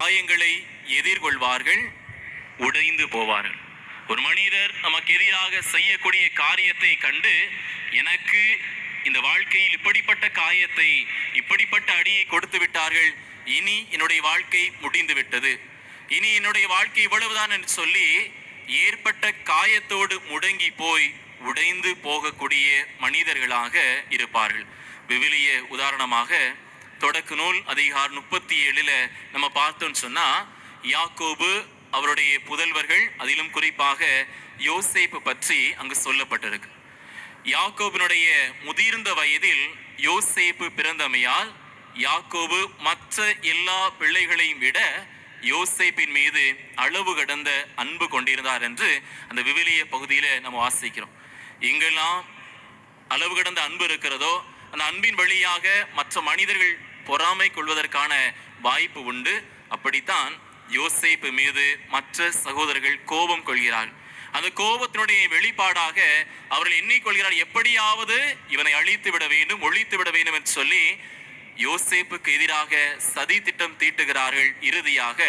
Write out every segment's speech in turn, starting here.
காயங்களை எதிர்கொள்வார்கள், உடைந்து போவார்கள். ஒரு மனிதர் நமக்கு எதிராக செய்யக்கூடிய காரியத்தை கண்டு, எனக்கு இந்த வாழ்க்கையில் இப்படிப்பட்ட காயத்தை, இப்படிப்பட்ட அடியை கொடுத்து விட்டார்கள், இனி என்னுடைய வாழ்க்கை முடிந்து விட்டது, இனி என்னுடைய வாழ்க்கை இவ்வளவுதான் என்று சொல்லி ஏற்பட்ட காயத்தோடு முடங்கி போய் உடைந்து போகக்கூடிய மனிதர்களாக இருப்பார்கள். விவிலிய உதாரணமாக தொடக்க நூல் அதிகாரம் 37 நம்ம பார்த்தோம்னு சொன்னா, யாக்கோபு அவருடைய புதல்வர்கள், அதிலும் குறிப்பாக யோசேப்பு பற்றி அங்கு சொல்லப்பட்டிருக்கு. யாக்கோபினுடைய முதிர்ந்த வயதில் யோசேப்பு பிறந்தமையால் யாக்கோபு மற்ற எல்லா பிள்ளைகளையும் விட யோசேப்பின் மீது அளவு கடந்த அன்பு கொண்டிருந்தார் என்று அந்த விவிலிய பகுதியில நம்ம வாசிக்கிறோம். எங்கெல்லாம் அளவு கடந்த அன்பு இருக்கிறதோ அந்த அன்பின் வழியாக மற்ற மனிதர்கள் பொறாமை கொள்வதற்கான வாய்ப்பு உண்டு. அப்படித்தான் யோசேப்பு மீது மற்ற சகோதரர்கள் கோபம் கொள்கிறார்கள். அந்த கோபத்தினுடைய வெளிப்பாடாக அவர்கள் எண்ணிக்கொள்கிறார், எப்படியாவது இவனை அழித்து விட வேண்டும், ஒழித்து விட வேண்டும் என்று சொல்லி யோசேப்புக்கு எதிராக சதி திட்டம் தீட்டுகிறார்கள். இறுதியாக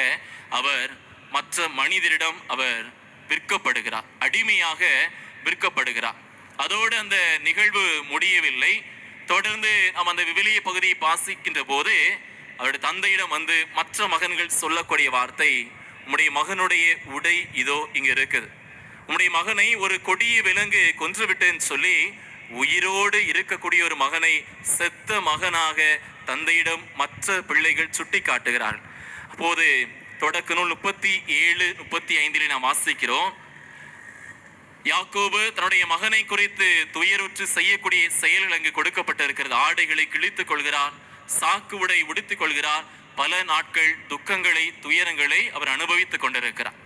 அவர் மற்ற மனிதரிடம் அவர் விற்கப்படுகிறார், அடிமையாக விற்கப்படுகிறார். அதோடு அந்த நிகழ்வு முடியவில்லை. தொடர்ந்து நாம் அந்த விவிலிய பகுதியை வாசிக்கின்ற போது அவருடைய தந்தையிடம் வந்து மற்ற மகன்கள் சொல்லக்கூடிய வார்த்தை, உம்முடைய மகனுடைய உடை இதோ இங்க இருக்குது, உம்முடைய மகனை ஒரு கொடிய விலங்கு கொன்று விட்டேன்னு சொல்லி உயிரோடு இருக்கக்கூடிய ஒரு மகனை செத்த மகனாக தந்தையிடம் மற்ற பிள்ளைகள் சுட்டி காட்டுகிறார்கள். அப்போது தொடக்க நூல் 37, 35 நாம் வாசிக்கிறோம், யாக்கோபு தன்னுடைய மகனை குறித்து துயருற்று செய்யக்கூடிய செயல்கள் அங்கு கொடுக்கப்பட்டிருக்கிறது. ஆடைகளை கிழித்துக் கொள்கிறார், சாக்கு உடை உடுத்திக் கொள்கிறார், பல நாட்கள் துக்கங்களை, துயரங்களை அவர் அனுபவித்துக் கொண்டிருக்கிறார்.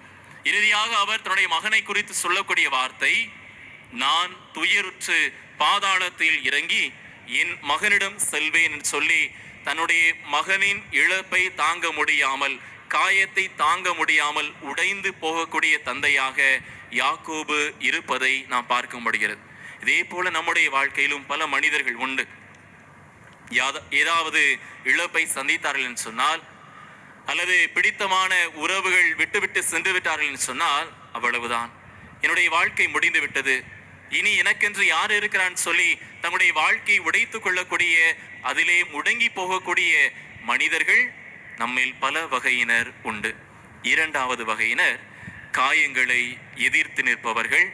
இறுதியாக அவர் தன்னுடைய மகனை குறித்து சொல்லக்கூடிய வார்த்தை, நான் துயருற்று பாதாளத்தில் இறங்கி என் மகனிடம் செல்வேன் என்று சொல்லி தன்னுடைய மகனின் இழப்பை தாங்க முடியாமல், காயத்தை தாங்க முடியாமல் உடைந்து போகக்கூடிய தந்தையாக யாக்கோபு இருப்பதை நாம் பார்க்க முடிகிறது. இதே போல நம்முடைய வாழ்க்கையிலும் பல மனிதர்கள் உண்டு. ஏதாவது இழப்பை சந்தித்தார்கள் என்று சொன்னால், அல்லது பிடித்தமான உறவுகள் விட்டுவிட்டு சென்று விட்டார்கள் என்று சொன்னால், அவ்வளவுதான், என்னுடைய வாழ்க்கை முடிந்து விட்டது, இனி எனக்கென்று யார் இருக்கிறான்னு சொல்லி தங்களுடைய வாழ்க்கையை உடைத்துக் கொள்ளக்கூடிய, அதிலே முடங்கி போகக்கூடிய மனிதர்கள் நம்மில் பல வகையினர் உண்டு. இரண்டாவது வகையினர் காயங்களை எதிர்த்து நிற்பவர்கள்,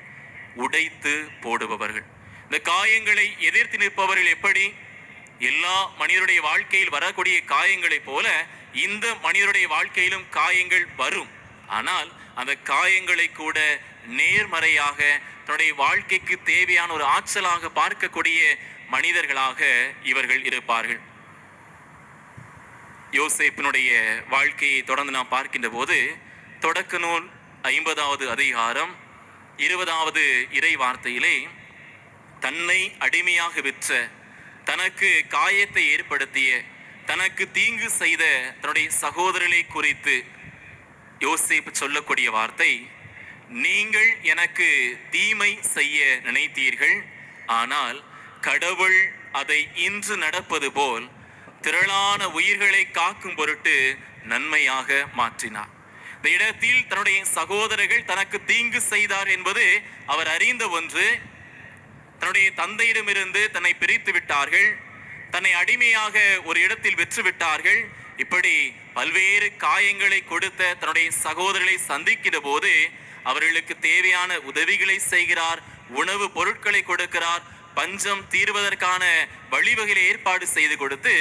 உடைத்து போடுபவர்கள். இந்த காயங்களை எதிர்த்து நிற்பவர்கள் எப்படி? எல்லா மனிதருடைய வாழ்க்கையில் வரக்கூடிய காயங்களைப் போல இந்த மனிதருடைய வாழ்க்கையிலும் காயங்கள் வரும். ஆனால் அந்த காயங்களை கூட நேர்மறையாக தன்னுடைய வாழ்க்கைக்கு தேவையான ஒரு ஆற்றலாக பார்க்கக்கூடிய மனிதர்களாக இவர்கள் இருப்பார்கள். யோசேப்பினுடைய வாழ்க்கையை தொடர்ந்து நாம் பார்க்கின்ற போது தொடக்க நூல் 50வது அதிகாரம் 20வது இறை வார்த்தையிலே, தன்னை அடிமையாக விற்ற, தனக்கு காயத்தை ஏற்படுத்திய, தனக்கு தீங்கு செய்த தன்னுடைய சகோதரரை குறித்து யோசேப்பு சொல்லக்கூடிய வார்த்தை, நீங்கள் எனக்கு தீமை செய்ய நினைத்தீர்கள், ஆனால் கடவுள் அதை இன்று நடப்பது போல் திரளான உயிர்களை காக்கும் பொருட்டு நன்மையாக மாற்றினார். இந்த இடத்தில் தன்னுடைய சகோதரர்கள் தனக்கு தீங்கு செய்தார் என்பது அவர் அறிந்த ஒன்று. தன்னுடைய தந்தையிடமிருந்து தன்னை பிரித்து விட்டார்கள், தன்னை அடிமையாக ஒரு இடத்தில் வெற்று விட்டார்கள். இப்படி பல்வேறு காயங்களை கொடுத்த தன்னுடைய சகோதரர்களை சந்திக்கிற போது அவர்களுக்கு தேவையான உதவிகளை செய்கிறார், உணவு பொருட்களை கொடுக்கிறார், பஞ்சம் தீர்வதற்கான வழிவகைகளை ஏற்பாடு செய்து கொடுத்து,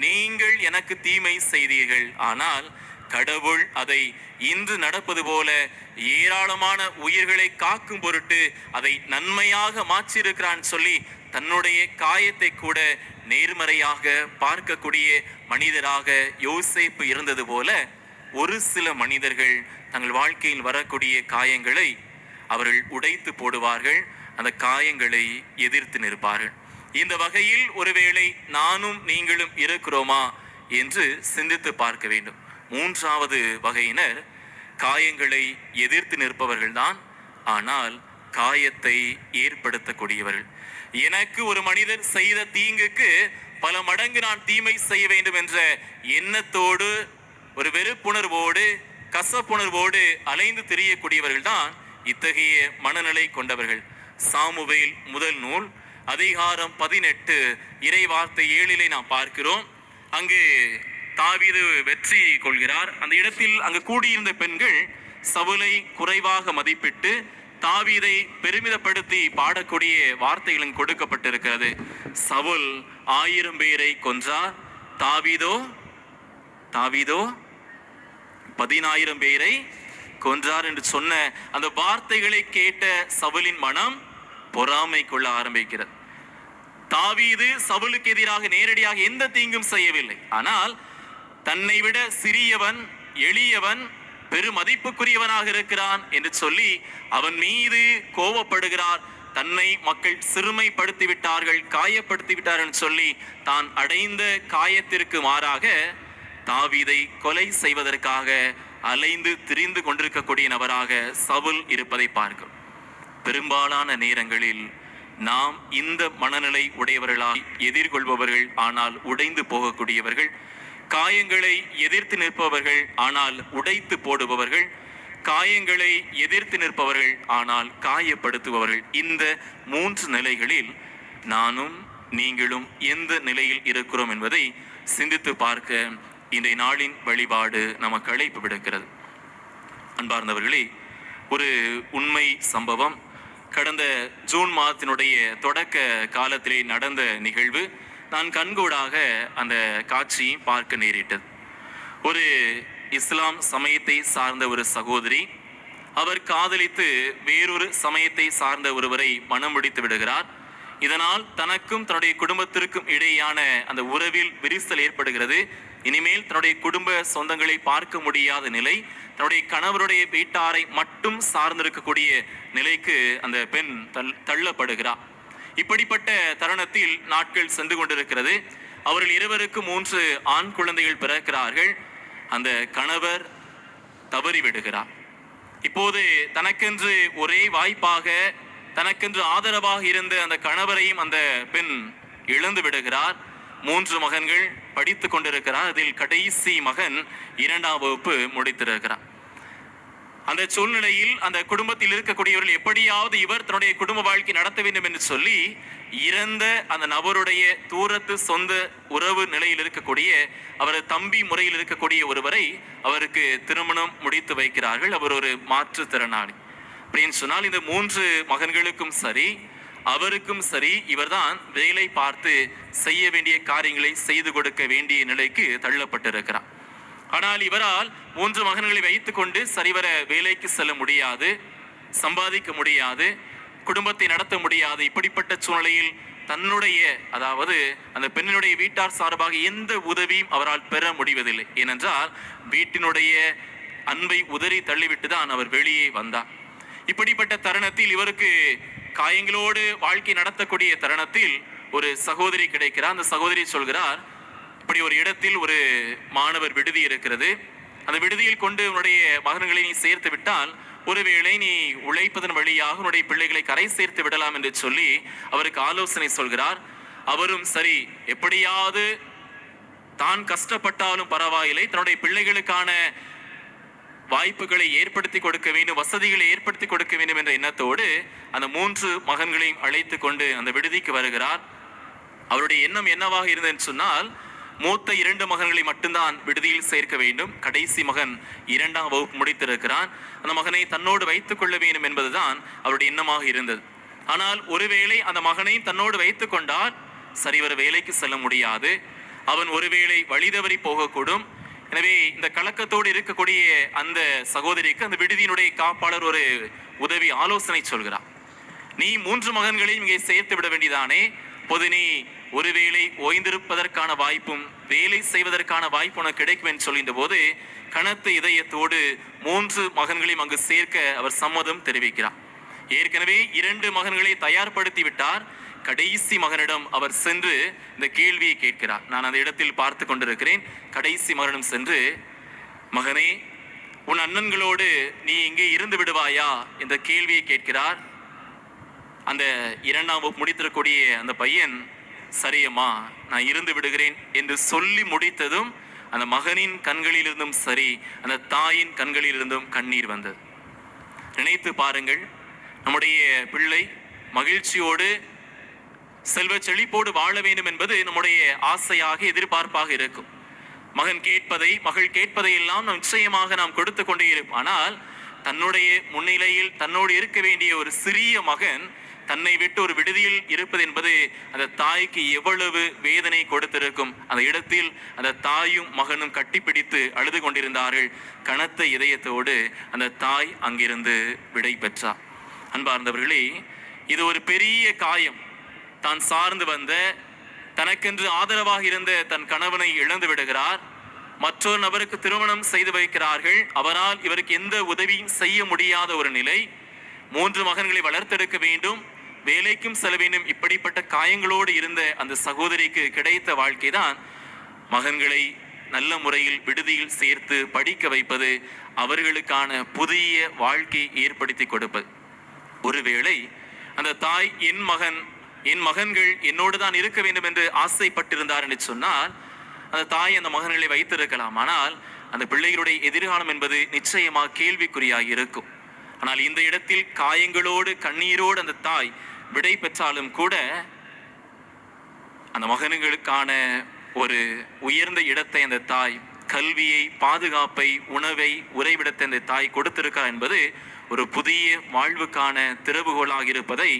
நீங்கள் எனக்கு தீமை செய்தீர்கள், ஆனால் கடவுள் அதை இன்று நடப்பது போல ஏராளமான உயிர்களை காக்கும் பொருட்டு அதை நன்மையாக மாற்றியிருக்கிறான் சொல்லி தன்னுடைய காயத்தை கூட நேர்மறையாக பார்க்கக்கூடிய மனிதராக யோசேப்பு இருந்தது போல, ஒரு சில மனிதர்கள் தங்கள் வாழ்க்கையில் வரக்கூடிய காயங்களை அவர்கள் உடைத்து போடுவார்கள், அந்த காயங்களை எதிர்த்து நிற்பார்கள். இந்த வகையில் ஒருவேளை நானும் நீங்களும் இருக்கிறோமா என்று சிந்தித்து பார்க்க வேண்டும். மூன்றாவது வகையினர் காயங்களை எதிர்த்து நிற்பவர்கள் தான், ஆனால் காயத்தை ஏற்படுத்தக்கூடியவர்கள். எனக்கு ஒரு மனிதர் செய்த தீங்குக்கு பல மடங்கு நான் தீமை செய்ய வேண்டும் என்ற எண்ணத்தோடு ஒரு வெறுப்புணர்வோடு கசப்புணர்வோடு அலைந்து திரியக்கூடியவர்கள் தான் இத்தகைய மனநிலை கொண்டவர்கள். சாமுவேல் முதல் நூல் அதிகாரம் 18 இறைவார்த்தை 7 நாம் பார்க்கிறோம். அங்கு தாவீது வெற்றி கொள்கிறார். அந்த இடத்தில் அங்கு கூடியிருந்த பெண்கள் சவுலை குறைவாக மதிப்பிட்டு தாவீதை பெருமிதப்படுத்தி பாடக்கூடிய வார்த்தைகளும் கொடுக்கப்பட்டிருக்கிறது. சவுல் 1000 பேரை கொன்றார், தாவீதோ 10,000 பேரை கொன்றார் என்று சொன்ன அந்த வார்த்தைகளை கேட்ட சவுலின் மனம் பொறாமை கொள்ள ஆரம்பிக்கிறது. தாவீது சவுலுக்கு எதிராக நேரடியாக எந்த தீங்கும் செய்யவில்லை. ஆனால் தன்னை விட சிறியவன், எளியவன், பெருமதிப்புக்குரியவனாக இருக்கிறான் என்று சொல்லி அவன் மீது கோபப்படுகிறார். தன்னை மக்கள் சிறுமைப்படுத்தி விட்டார்கள், காயப்படுத்தி விட்டார்கள் சொல்லி தான் அடைந்த காயத்திற்கு மாறாக தாவீதை கொலை செய்வதற்காக அலைந்து திரிந்து கொண்டிருக்கக்கூடிய நபராக சவுல் இருப்பதை பார்க்கிறோம். பெரும்பாலான நேரங்களில் நாம் இந்த மனநிலை உடையவர்களால் எதிர்கொள்பவர்கள், ஆனால் உடைந்து போகக்கூடியவர்கள். காயங்களை எதிர்த்து நிற்பவர்கள், ஆனால் உடைத்து போடுபவர்கள். காயங்களை எதிர்த்து நிற்பவர்கள், ஆனால் காயப்படுத்துபவர்கள். இந்த 3 நிலைகளில் நானும் நீங்களும் எந்த நிலையில் இருக்கிறோம் என்பதை சிந்தித்து பார்க்க இன்றைய நாளின் வழிபாடு நமக்கு அழைப்பு விடுக்கிறது. அன்பார்ந்தவர்களே, ஒரு உண்மை சம்பவம் கடந்த ஜூன் மாதத்தினுடைய தொடக்க காலத்திலே நடந்த நிகழ்வு. நான் கண்கூடாக அந்த காட்சியை பார்க்க நேரிட்டது. ஒரு இஸ்லாம் சமயத்தை சார்ந்த ஒரு சகோதரி, அவர் காதலித்து வேறொரு சமயத்தை சார்ந்த ஒருவரை மனம் முடித்து விடுகிறார். இதனால் தனக்கும் தன்னுடைய குடும்பத்திற்கும் இடையான அந்த உறவில் விரிசல் ஏற்படுகிறது. இனிமேல் தன்னுடைய குடும்ப சொந்தங்களை பார்க்க முடியாத நிலை, தன்னுடைய கணவருடைய வீட்டாரை மட்டும் சார்ந்திருக்கக்கூடிய நிலைக்கு அந்த பெண் தள்ளப்படுகிறார். இப்படிப்பட்ட தருணத்தில் நாட்கள் சென்று கொண்டிருக்கிறது. அவர்கள் இருவருக்கு 3 ஆண் குழந்தைகள் பிறக்கிறார்கள். அந்த கணவர் தவறிவிடுகிறார். இப்போது தனக்கென்று ஒரே வாய்ப்பாக, தனக்கென்று ஆதரவாக இருந்த அந்த கணவரையும் அந்த பெண் இழந்து விடுகிறார். 3 மகன்கள் படித்துக் கொண்டிருக்கிறார். அதில் கடைசி மகன் 2ஆம் வகுப்பு முடித்திருக்கிறார். அந்த சூழ்நிலையில் அந்த குடும்பத்தில் இருக்கக்கூடியவர்கள் எப்படியாவது இவர் தன்னுடைய குடும்ப வாழ்க்கை நடத்த வேண்டும் என்று சொல்லி இறந்த அந்த நபருடைய தூரத்து சொந்த உறவு நிலையில் இருக்கக்கூடிய அவரது தம்பி முறையில் இருக்கக்கூடிய ஒருவரை அவருக்கு திருமணம் முடித்து வைக்கிறார்கள். அவர் ஒரு மாற்றுத்திறனாளி அப்படின்னு சொன்னால் இந்த 3 மகன்களுக்கும் சரி, அவருக்கும் சரி, இவர்தான் வேலை பார்த்து செய்ய வேண்டிய காரியங்களை செய்து கொடுக்க வேண்டிய நிலைக்கு தள்ளப்பட்டிருக்கிறார். ஆனால் இவரால் 3 மகன்களை வைத்துக் கொண்டு சரிவர வேலைக்கு செல்ல முடியாது, சம்பாதிக்க முடியாது, குடும்பத்தை நடத்த முடியாது. இப்படிப்பட்ட சூழ்நிலையில் தன்னுடைய, அதாவது அந்த பெண்ணினுடைய வீட்டார் சார்பாக எந்த உதவியும் அவரால் பெற முடிவதில்லை. ஏனென்றால் வீட்டினுடைய அன்பை உதறி தள்ளிவிட்டு தான் அவர் வெளியே வந்தார். இப்படிப்பட்ட தருணத்தில் இவருக்கு காயங்களோடு வாழ்க்கை நடத்தக்கூடிய தருணத்தில் ஒரு சகோதரி கிடைக்கிறார். அந்த சகோதரி சொல்கிறார், இப்படி ஒரு இடத்தில் ஒரு மாணவர் விடுதி இருக்கிறது, அந்த விடுதியில் கொண்டு உன்னுடைய மகன்களை நீ சேர்த்து விட்டால் ஒருவேளை நீ உழைப்பதன் வழியாக உன்னுடைய பிள்ளைகளை கரை சேர்த்து விடலாம் என்று சொல்லி அவருக்கு ஆலோசனை சொல்கிறார். அவரும் சரி, எப்படியாவது தான் கஷ்டப்பட்டாலும் பரவாயில்லை, தன்னுடைய பிள்ளைகளுக்கான வாய்ப்புகளை ஏற்படுத்தி கொடுக்க வேண்டும், வசதிகளை ஏற்படுத்தி கொடுக்க வேண்டும் என்ற எண்ணத்தோடு அந்த 3 மகன்களையும் அழைத்து கொண்டு அந்த விடுதிக்கு வருகிறார். அவருடைய எண்ணம் என்னவாக இருந்ததுன்னு சொன்னால், மூத்த 2 மகன்களை மட்டும்தான் விடுதியில் சேர்க்க வேண்டும். கடைசி மகன் 2ஆம் வகுப்பு முடித்திருக்கிறான். அந்த மகனை தன்னோடு வைத்துக் கொள்ள வேண்டும் என்பதுதான் அவருடைய எண்ணமாக இருந்தது. ஆனால் ஒருவேளை அந்த மகனை தன்னோடு வைத்துக் கொண்டால் சரிவர வேலைக்கு செல்ல முடியாது, அவன் ஒருவேளை வழிதவறி போகக்கூடும். எனவே இந்த கலக்கத்தோடு இருக்கக்கூடிய அந்த சகோதரிக்கு அந்த விடுதியினுடைய காப்பாளர் ஒரு உதவி ஆலோசனை சொல்கிறார். நீ 3 மகன்களையும் இங்கே சேர்த்து விட வேண்டியதானே, பொது நீ ஒருவேளை ஓய்ந்திருப்பதற்கான வாய்ப்பும் வேலை செய்வதற்கான வாய்ப்பு உனக்கு கிடைக்கும் என்று சொல்கின்ற போது கனத்த இதயத்தோடு 3 மகன்களையும் அங்கு சேர்க்க அவர் சம்மதம் தெரிவிக்கிறார். ஏற்கனவே 2 மகன்களை தயார்படுத்தி விட்டார். கடைசி மகனிடம் அவர் சென்று இந்த கேள்வியை கேட்கிறார். நான் அந்த இடத்தில் பார்த்து கொண்டிருக்கிறேன். கடைசி மகனிடம் சென்று, மகனே, உன் அண்ணன்களோடு நீ இங்கே இருந்து விடுவாயா என்ற கேள்வியை கேட்கிறார். அந்த 2ஆம் வகுப்பு முடித்திருக்கக்கூடிய அந்த பையன், சரியம்மா நான் இருந்து விடுகிறேன் என்று சொல்லி முடித்ததும் அந்த மகனின் கண்களிலிருந்தும் சரி, அந்த தாயின் கண்களிலிருந்தும் கண்ணீர் வந்தது. நினைத்து பாருங்கள், நம்முடைய பிள்ளை மகிழ்ச்சியோடு செல்வ செழிப்போடு வாழ வேண்டும் என்பது நம்முடைய ஆசையாக, எதிர்பார்ப்பாக இருக்கும். மகன் கேட்பதை, மகள் கேட்பதை எல்லாம் நிச்சயமாக நாம் கொடுத்து கொண்டே இருப்போம். ஆனால் தன்னுடைய முன்னிலையில் தன்னோடு இருக்க வேண்டிய ஒரு சிறிய மகன் தன்னை விட்டு ஒரு விடுதியில் இருப்பது என்பது அந்த தாய்க்கு எவ்வளவு வேதனை கொடுத்திருக்கும். அந்த இடத்தில் அந்த தாயும் மகனும் கட்டிப்பிடித்து அழுது கொண்டிருந்தார்கள். கனத்த இதயத்தோடு அந்த தாய் அங்கிருந்து விடை பெற்றார். அன்பார்ந்தவர்களே, இது ஒரு பெரிய காயம். தான் சார்ந்து வந்த, தனக்கென்று ஆதரவாக இருந்த தன் கணவனை இழந்து விடுகிறார். மற்றொரு நபருக்கு திருமணம் செய்து வைக்கிறார்கள். அவரால் இவருக்கு எந்த உதவியும் செய்ய முடியாத ஒரு நிலை. 3 மகன்களை வளர்த்தெடுக்க வேண்டும், வேலைக்கும் செல்ல வேண்டும். இப்படிப்பட்ட காயங்களோடு இருந்த அந்த சகோதரிக்கு கிடைத்த வாழ்க்கைதான் மகன்களை நல்ல முறையில் விடுதியில் சேர்த்து படிக்க வைப்பது, அவர்களுக்கான புதிய வாழ்க்கை ஏற்படுத்தி கொடுப்பது. ஒருவேளை அந்த தாய் என் மகன்கள் என்னோடு தான் இருக்க வேண்டும் என்று ஆசைப்பட்டிருந்தார் என்று சொன்னால் அந்த தாய் அந்த மகன்களை வைத்திருக்கலாம். ஆனால் அந்த பிள்ளைகளுடைய எதிர்காலம் என்பது நிச்சயமாக கேள்விக்குறியாக இருக்கும். ஆனால் இந்த இடத்தில் காயங்களோடு கண்ணீரோடு அந்த தாய் விடை பெற்றாலும் கூட அந்த மகன்களுக்கான ஒரு உயர்ந்த இடத்தை அந்த தாய், கல்வியை, பாதுகாப்பை, உணவை, உறைவிடத்தை அந்த தாய் கொடுத்திருக்கார் என்பது ஒரு புதிய வாழ்வுக்கான திறவுகோலாக இருப்பதை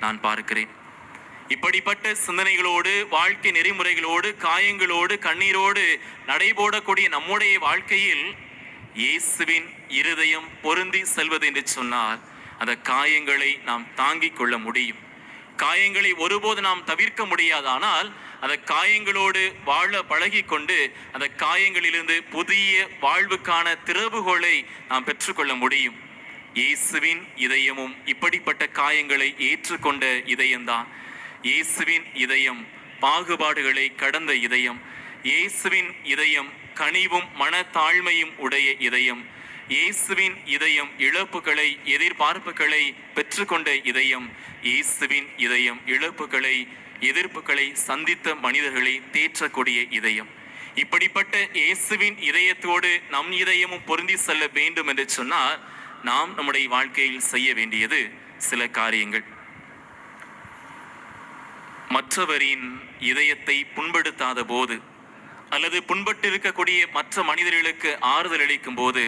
நான் பார்க்கிறேன். இப்படிப்பட்ட சிந்தனைகளோடு, வாழ்க்கை நெறிமுறைகளோடு, காயங்களோடு, கண்ணீரோடு நடைபோடக்கூடிய நம்முடைய வாழ்க்கையில் இயேசுவின் இருதயம் பொருந்தி செல்வது என்று சொன்னால் அந்த காயங்களை நாம் தாங்கிக் கொள்ள முடியும். காயங்களை ஒருபோது நாம் தவிர்க்க முடியாது. ஆனால் அந்த காயங்களோடு வாழ பழகி கொண்டு அந்த காயங்களிலிருந்து புதிய வாழ்வுக்கான திறவுகோலை நாம் பெற்றுக்கொள்ள முடியும். இயேசுவின் இதயமும் இப்படிப்பட்ட காயங்களை ஏற்றுக்கொண்ட இதயம்தான். இயேசுவின் இதயம் பாகுபாடுகளை கடந்த இதயம். இயேசுவின் இதயம் கனிவும் மனத்தாழ்மையும் உடைய இதயம். இயேசுவின் இதயம் இழப்புகளை, எதிர்பார்ப்புகளை பெற்றுக்கொண்ட இதயம். இயேசுவின் இதயம் இழப்புகளை, எதிர்ப்புகளை சந்தித்த மனிதர்களை தேற்றக்கூடிய இதயம். இப்படிப்பட்ட இயேசுவின் இதயத்தோடு நம் இதயமும் பொருந்தி செல்ல வேண்டும் என்று சொன்னால் நாம் நம்முடைய வாழ்க்கையில் செய்ய வேண்டியது சில காரியங்கள். மற்றவரின் இதயத்தை புண்படுத்தாத போது, அல்லது புண்பட்டு இருக்கக்கூடிய மற்ற மனிதர்களுக்கு ஆறுதல் அளிக்கும் போது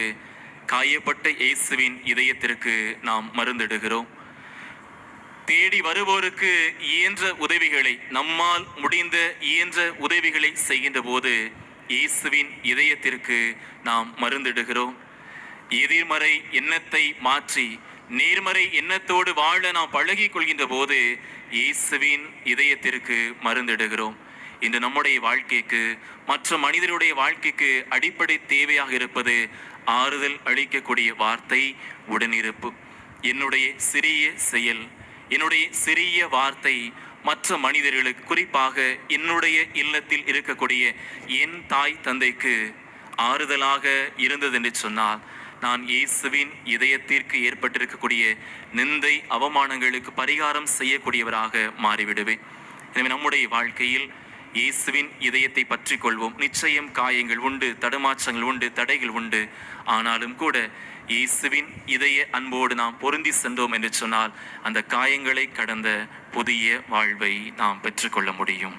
காயப்பட்ட இயேசுவின் இதயத்திற்கு நாம் மருந்திடுகிறோம். தேடி வருவோருக்கு இயன்ற உதவிகளை, நம்மால் முடிந்த இயன்ற உதவிகளை செய்கின்ற போது இயேசுவின் இதயத்திற்கு நாம் மருந்திடுகிறோம். எதிர்மறை எண்ணத்தை மாற்றி நேர்மறை எண்ணத்தோடு வாழ நாம் பழகி கொள்கின்ற போது இயேசுவின் இதயத்திற்கு மருந்திடுகிறோம். இன்று நம்முடைய வாழ்க்கைக்கு, மற்ற மனிதருடைய வாழ்க்கைக்கு அடிப்படை தேவையாக இருப்பது ஆறுதல் அளிக்கக்கூடிய வார்த்தை, உடனிருப்பு. என்னுடைய சிறிய செயல், என்னுடைய சிறிய வார்த்தை மற்ற மனிதர்களுக்கு, குறிப்பாக என்னுடைய இல்லத்தில் இருக்கக்கூடிய என் தாய் தந்தைக்கு ஆறுதலாக இருந்தது என்று சொன்னால் நான் இயேசுவின் இதயத்திற்கு ஏற்பட்டிருக்கக்கூடிய நிந்தை, அவமானங்களுக்கு பரிகாரம் செய்யக்கூடியவராக மாறிவிடுவேன். எனவே நம்முடைய வாழ்க்கையில் இயேசுவின் இதயத்தை பற்றி கொள்வோம். நிச்சயம் காயங்கள் உண்டு, தடுமாற்றங்கள் உண்டு, தடைகள் உண்டு. ஆனாலும் கூட இயேசுவின் இதய அன்போடு நாம் பொருந்தி சென்றோம் என்று சொன்னால் அந்த காயங்களை கடந்த புதிய வாழ்வை நாம் பெற்றுக்கொள்ள முடியும்.